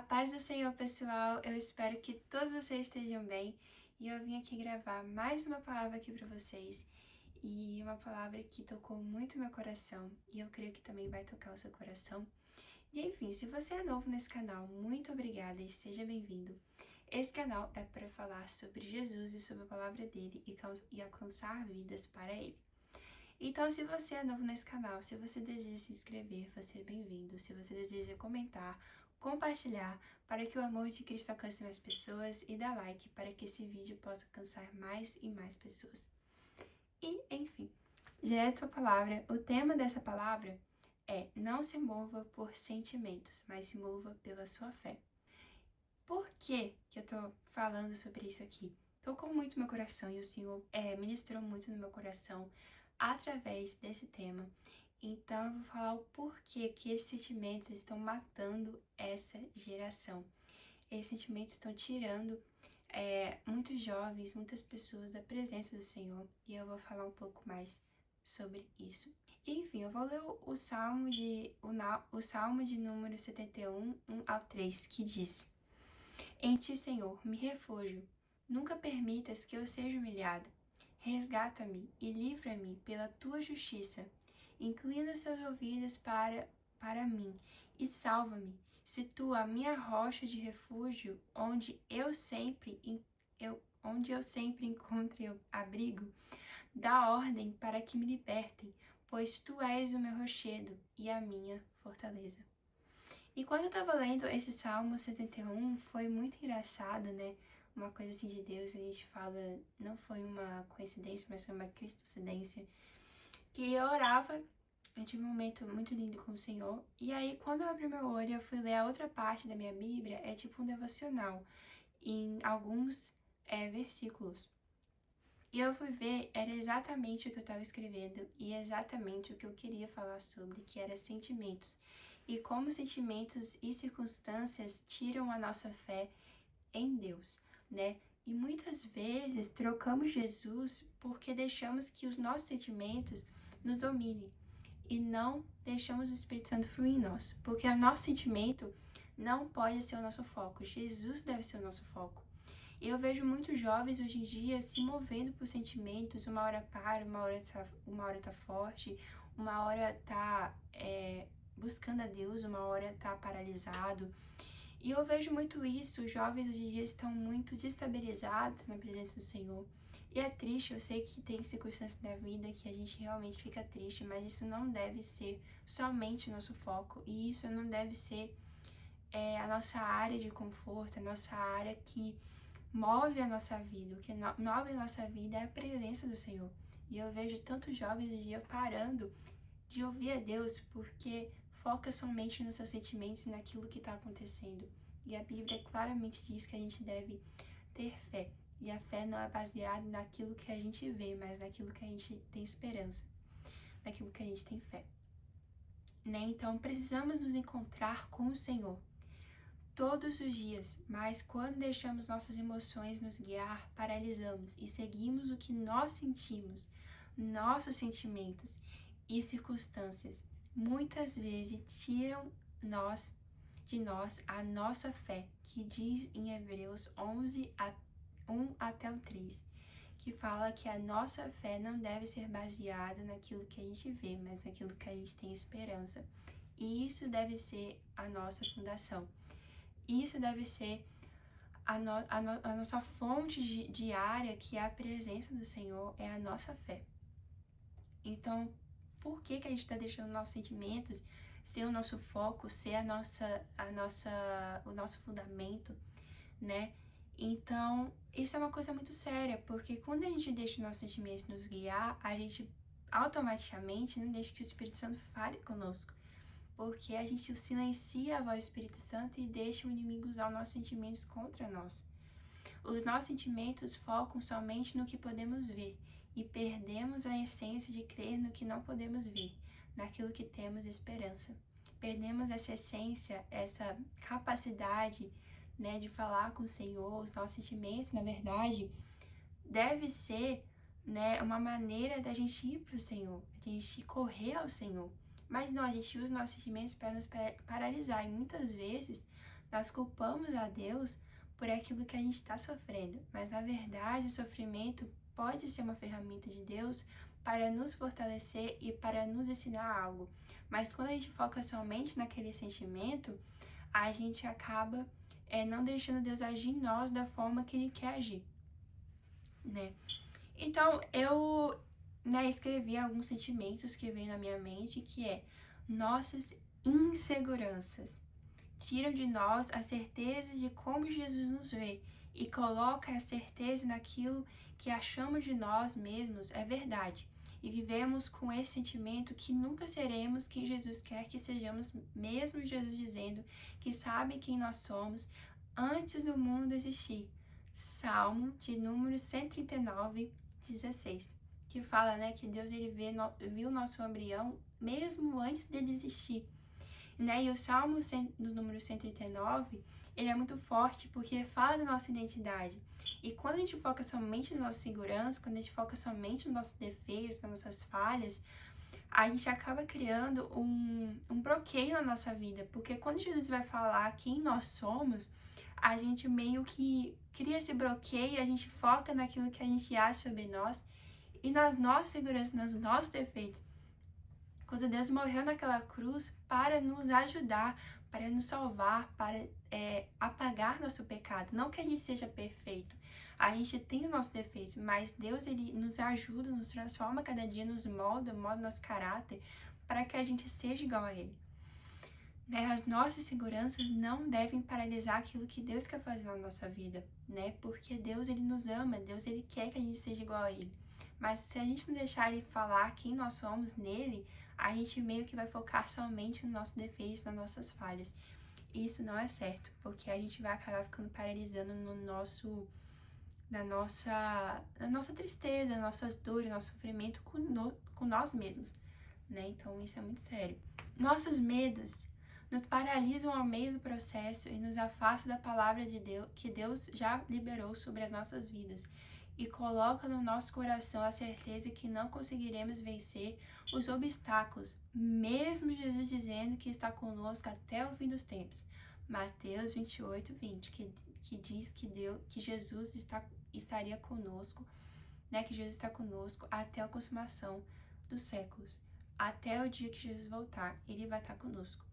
paz do Senhor, pessoal! Eu espero que todos vocês estejam bem e eu vim aqui gravar mais uma palavra aqui para vocês e uma palavra que tocou muito meu coração e eu creio que também vai tocar o seu coração. E enfim, se você é novo nesse canal, muito obrigada e seja bem-vindo. Esse canal é para falar sobre Jesus e sobre a palavra dele e alcançar vidas para ele. Então, se você é novo nesse canal, se você deseja se inscrever, você é bem-vindo. Se você deseja comentar, compartilhar, para que o amor de Cristo alcance mais pessoas e dar like para que esse vídeo possa alcançar mais e mais pessoas. E, enfim, direto à palavra, o tema dessa palavra é: não se mova por sentimentos, mas se mova pela sua fé. Por que eu tô falando sobre isso aqui? Tocou muito meu coração e o Senhor ministrou muito no meu coração através desse tema. Então eu vou falar o porquê que esses sentimentos estão matando essa geração. Esses sentimentos estão tirando muitos jovens, muitas pessoas da presença do Senhor. E eu vou falar um pouco mais sobre isso. E, enfim, eu vou ler o Salmo de número 71, 1 ao 3, que diz: Em ti, Senhor, me refúgio. Nunca permitas que eu seja humilhado. Resgata-me e livra-me pela tua justiça. Inclina os teus ouvidos para mim e salva-me. Se tu a minha rocha de refúgio, onde eu sempre encontre abrigo, dá ordem para que me libertem, pois tu és o meu rochedo e a minha fortaleza. E quando eu tava lendo esse Salmo 71, foi muito engraçado, né? Uma coisa assim de Deus, a gente fala, não foi uma coincidência, mas foi uma cristocidência, que eu orava, eu tive um momento muito lindo com o Senhor, e aí quando eu abri meu olho, eu fui ler a outra parte da minha Bíblia, é tipo um devocional, em alguns versículos. E eu fui ver, era exatamente o que eu estava escrevendo e exatamente o que eu queria falar sobre, que era sentimentos. E como sentimentos e circunstâncias tiram a nossa fé em Deus, né? E muitas vezes trocamos Jesus porque deixamos que os nossos sentimentos nos dominem e não deixamos o Espírito Santo fluir em nós, porque o nosso sentimento não pode ser o nosso foco, Jesus deve ser o nosso foco. Eu vejo muitos jovens hoje em dia se movendo por sentimentos, uma hora para, uma hora tá forte, uma hora tá buscando a Deus, uma hora tá paralisado. E eu vejo muito isso, os jovens hoje em dia estão muito desestabilizados na presença do Senhor. E é triste, eu sei que tem circunstâncias da vida que a gente realmente fica triste, mas isso não deve ser somente o nosso foco, e isso não deve ser a nossa área de conforto, a nossa área que move a nossa vida. O que move a nossa vida é a presença do Senhor. E eu vejo tantos jovens hoje em dia parando de ouvir a Deus porque foca somente nos seus sentimentos e naquilo que está acontecendo. E a Bíblia claramente diz que a gente deve ter fé. E a fé não é baseada naquilo que a gente vê, mas naquilo que a gente tem esperança, naquilo que a gente tem fé. Né? Então precisamos nos encontrar com o Senhor todos os dias, mas quando deixamos nossas emoções nos guiar, paralisamos e seguimos o que nós sentimos, nossos sentimentos e circunstâncias, muitas vezes tiram de nós a nossa fé, que diz em Hebreus 11, 1 até o 3, que fala que a nossa fé não deve ser baseada naquilo que a gente vê, mas naquilo que a gente tem esperança. E isso deve ser a nossa fundação. Isso deve ser a nossa fonte diária, que é a presença do Senhor, é a nossa fé. Então, por que a gente está deixando nossos sentimentos ser o nosso foco, ser o nosso fundamento, né? Então, isso é uma coisa muito séria, porque quando a gente deixa os nossos sentimentos nos guiar, a gente automaticamente não deixa que o Espírito Santo fale conosco. Porque a gente silencia a voz do Espírito Santo e deixa o inimigo usar os nossos sentimentos contra nós. Os nossos sentimentos focam somente no que podemos ver e perdemos a essência de crer no que não podemos ver, naquilo que temos esperança. Perdemos essa essência, essa capacidade, né, de falar com o Senhor. Os nossos sentimentos, na verdade, deve ser, né, uma maneira da gente ir para o Senhor, da gente correr ao Senhor. Mas não, a gente usa nossos sentimentos para nos paralisar. E muitas vezes nós culpamos a Deus por aquilo que a gente está sofrendo, mas na verdade o sofrimento pode ser uma ferramenta de Deus para nos fortalecer e para nos ensinar algo. Mas quando a gente foca somente naquele sentimento, a gente acaba não deixando Deus agir em nós da forma que Ele quer agir, né? Então, eu escrevi alguns sentimentos que veio na minha mente, que é nossas inseguranças tiram de nós a certeza de como Jesus nos vê e coloca a certeza naquilo que achamos de nós mesmos é verdade. E vivemos com esse sentimento que nunca seremos quem Jesus quer que sejamos, mesmo Jesus dizendo que sabe quem nós somos antes do mundo existir. Salmo de número 139, 16, que fala, né, que Deus ele viu nosso embrião mesmo antes dele existir. Né? E o Salmo do número 139, ele é muito forte porque fala da nossa identidade. E quando a gente foca somente na nossa segurança, quando a gente foca somente nos nossos defeitos, nas nossas falhas, a gente acaba criando um bloqueio na nossa vida. Porque quando Jesus vai falar quem nós somos, a gente meio que cria esse bloqueio, a gente foca naquilo que a gente acha sobre nós e nas nossas seguranças, nos nossos defeitos. Quando Deus morreu naquela cruz para nos ajudar, para nos salvar, para apagar nosso pecado. Não que a gente seja perfeito, a gente tem os nossos defeitos, mas Deus ele nos ajuda, nos transforma cada dia, nos molda nosso caráter para que a gente seja igual a Ele. Né? As nossas seguranças não devem paralisar aquilo que Deus quer fazer na nossa vida, né? Porque Deus ele nos ama, Deus ele quer que a gente seja igual a Ele. Mas se a gente não deixar Ele falar quem nós somos nele, a gente meio que vai focar somente no nosso defeito, nas nossas falhas. E isso não é certo, porque a gente vai acabar ficando paralisando na nossa tristeza, nossas dores, nosso sofrimento com nós mesmos, né? Então isso é muito sério. Nossos medos nos paralisam ao meio do processo e nos afastam da palavra de Deus, que Deus já liberou sobre as nossas vidas. E coloca no nosso coração a certeza que não conseguiremos vencer os obstáculos, mesmo Jesus dizendo que está conosco até o fim dos tempos. Mateus 28, 20, que diz que Jesus estaria conosco, né? Que Jesus está conosco até a consumação dos séculos. Até o dia que Jesus voltar, Ele vai estar conosco.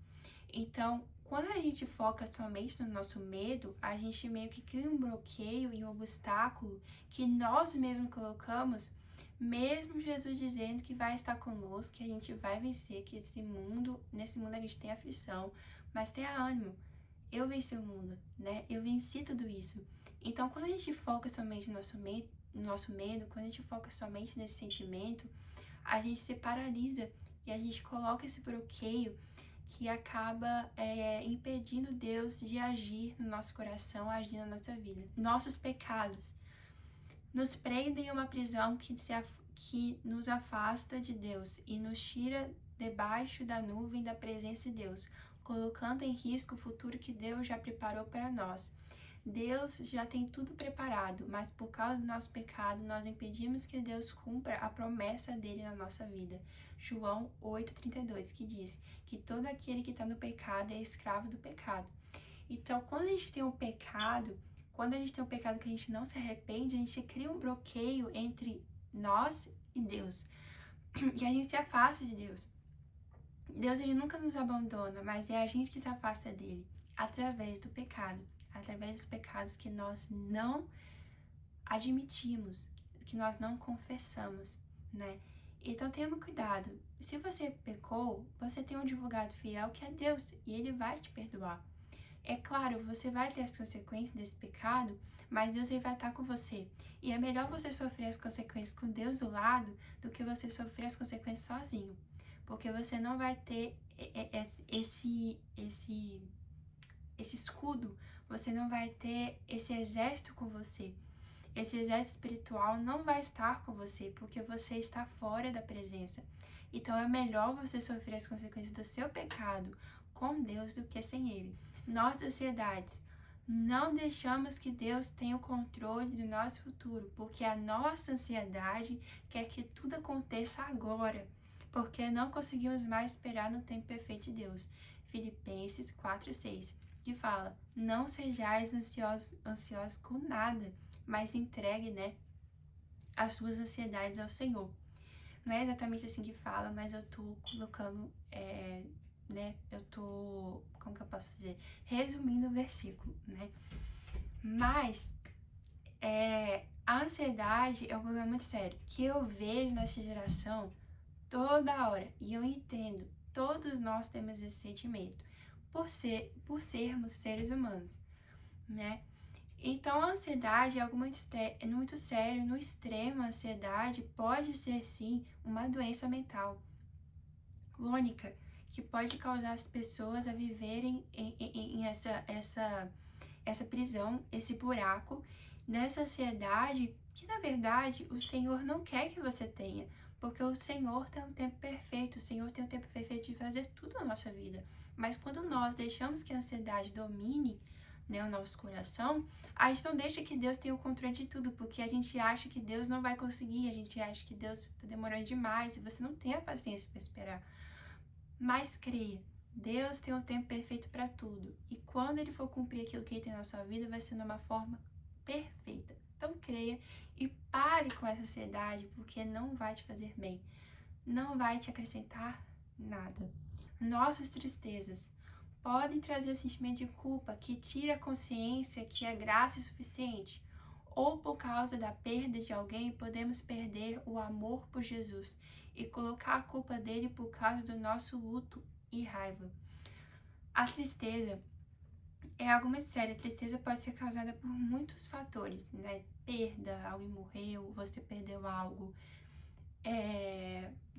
Então, quando a gente foca somente no nosso medo, a gente meio que cria um bloqueio e um obstáculo que nós mesmos colocamos, mesmo Jesus dizendo que vai estar conosco, que a gente vai vencer, que nesse mundo a gente tem aflição, mas tenha ânimo. Eu venci o mundo, né? Eu venci tudo isso. Então, quando a gente foca somente no nosso medo, quando a gente foca somente nesse sentimento, a gente se paralisa e a gente coloca esse bloqueio que acaba impedindo Deus de agir no nosso coração, agir na nossa vida. Nossos pecados nos prendem em uma prisão que nos afasta de Deus e nos tira debaixo da nuvem da presença de Deus, colocando em risco o futuro que Deus já preparou para nós. Deus já tem tudo preparado, mas por causa do nosso pecado, nós impedimos que Deus cumpra a promessa dele na nossa vida. João 8,32, que diz que todo aquele que está no pecado é escravo do pecado. Então, quando a gente tem um pecado que a gente não se arrepende, a gente cria um bloqueio entre nós e Deus. E a gente se afasta de Deus. Deus, ele nunca nos abandona, mas é a gente que se afasta dele, através do pecado. Através dos pecados que nós não admitimos, que nós não confessamos, né? Então tenha cuidado. Se você pecou, você tem um advogado fiel que é Deus e ele vai te perdoar. É claro, você vai ter as consequências desse pecado, mas Deus ele vai estar com você. E é melhor você sofrer as consequências com Deus do lado do que você sofrer as consequências sozinho. Porque você não vai ter esse escudo, você não vai ter esse exército com você. Esse exército espiritual não vai estar com você, porque você está fora da presença. Então é melhor você sofrer as consequências do seu pecado com Deus do que sem Ele. Nós, ansiedades, não deixamos que Deus tenha o controle do nosso futuro, porque a nossa ansiedade quer que tudo aconteça agora, porque não conseguimos mais esperar no tempo perfeito de Deus. Filipenses 4:6. que fala: não sejais ansiosos com nada, mas entregue, né, as suas ansiedades ao Senhor. Não é exatamente assim que fala, mas eu tô colocando, né, eu tô, como que eu posso dizer? Resumindo o versículo, né? Mas, a ansiedade é um problema muito sério, que eu vejo nessa geração toda hora, e eu entendo, todos nós temos esse sentimento, por sermos seres humanos, né? Então, a ansiedade é algo muito sério. No extremo, a ansiedade pode ser, sim, uma doença mental crônica que pode causar as pessoas a viverem em essa prisão, esse buraco, nessa ansiedade que, na verdade, o Senhor não quer que você tenha, porque o Senhor tem um tempo perfeito, o Senhor tem um tempo perfeito de fazer tudo na nossa vida. Mas quando nós deixamos que a ansiedade domine, né, o nosso coração, a gente não deixa que Deus tenha o controle de tudo, porque a gente acha que Deus não vai conseguir, a gente acha que Deus está demorando demais e você não tem a paciência para esperar. Mas creia, Deus tem um tempo perfeito para tudo, e quando Ele for cumprir aquilo que Ele tem na sua vida, vai ser de uma forma perfeita. Então creia e pare com essa ansiedade, porque não vai te fazer bem, não vai te acrescentar nada. Nossas tristezas podem trazer o sentimento de culpa que tira a consciência que a graça é suficiente, ou por causa da perda de alguém, podemos perder o amor por Jesus e colocar a culpa dele por causa do nosso luto e raiva. A tristeza é algo muito sério. A tristeza pode ser causada por muitos fatores, né? Perda, alguém morreu, você perdeu algo,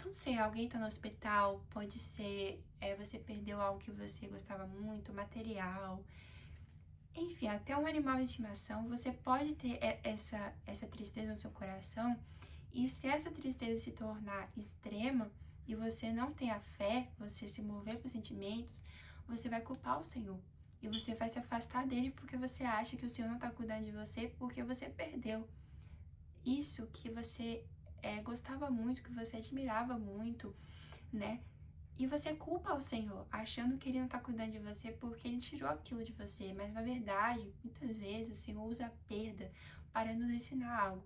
não sei, alguém tá no hospital, pode ser você perdeu algo que você gostava muito, material, enfim, até um animal de estimação. Você pode ter essa tristeza no seu coração, e se essa tristeza se tornar extrema e você não tem a fé, você se mover por sentimentos, você vai culpar o Senhor. E você vai se afastar dele porque você acha que o Senhor não está cuidando de você porque você perdeu isso que você gostava muito, que você admirava muito, né? E você culpa o Senhor, achando que Ele não está cuidando de você porque Ele tirou aquilo de você. Mas, na verdade, muitas vezes o Senhor usa a perda para nos ensinar algo.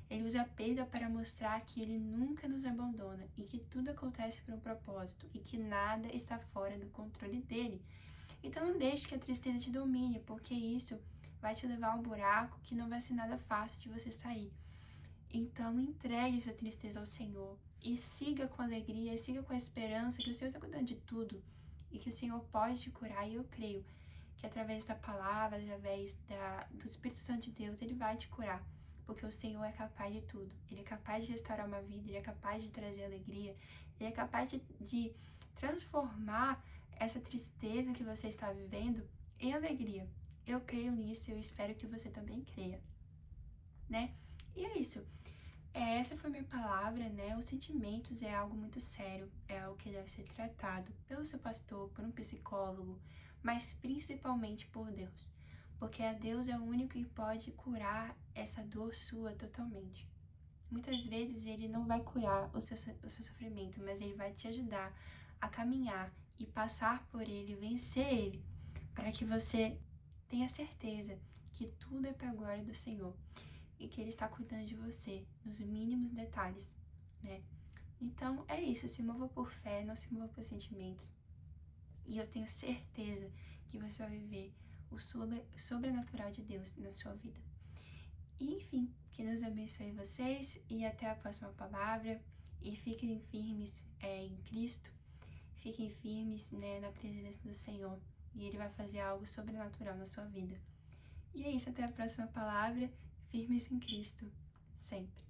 Ele usa a perda para mostrar que Ele nunca nos abandona e que tudo acontece por um propósito e que nada está fora do controle dEle. Então não deixe que a tristeza te domine, porque isso vai te levar a um buraco que não vai ser nada fácil de você sair. Então entregue essa tristeza ao Senhor e siga com alegria, siga com a esperança que o Senhor está cuidando de tudo e que o Senhor pode te curar. E eu creio que através da palavra, através do Espírito Santo de Deus, Ele vai te curar, porque o Senhor é capaz de tudo. Ele é capaz de restaurar uma vida, Ele é capaz de trazer alegria, Ele é capaz de transformar essa tristeza que você está vivendo em alegria. Eu creio nisso e eu espero que você também creia, né? E é isso. Essa foi minha palavra, né? Os sentimentos é algo muito sério, é algo que deve ser tratado pelo seu pastor, por um psicólogo, mas principalmente por Deus, porque Deus é o único que pode curar essa dor sua totalmente. Muitas vezes Ele não vai curar o seu sofrimento, mas Ele vai te ajudar a caminhar e passar por ele, vencer ele, para que você tenha certeza que tudo é para a glória do Senhor e que Ele está cuidando de você nos mínimos detalhes, né? Então é isso, se mova por fé, não se mova por sentimentos. E eu tenho certeza que você vai viver o sobrenatural de Deus na sua vida. E enfim, que Deus abençoe vocês e até a próxima palavra. E fiquem firmes em Cristo, fiquem firmes, né, na presença do Senhor. E Ele vai fazer algo sobrenatural na sua vida. E é isso, até a próxima palavra. Firmes em Cristo, sempre.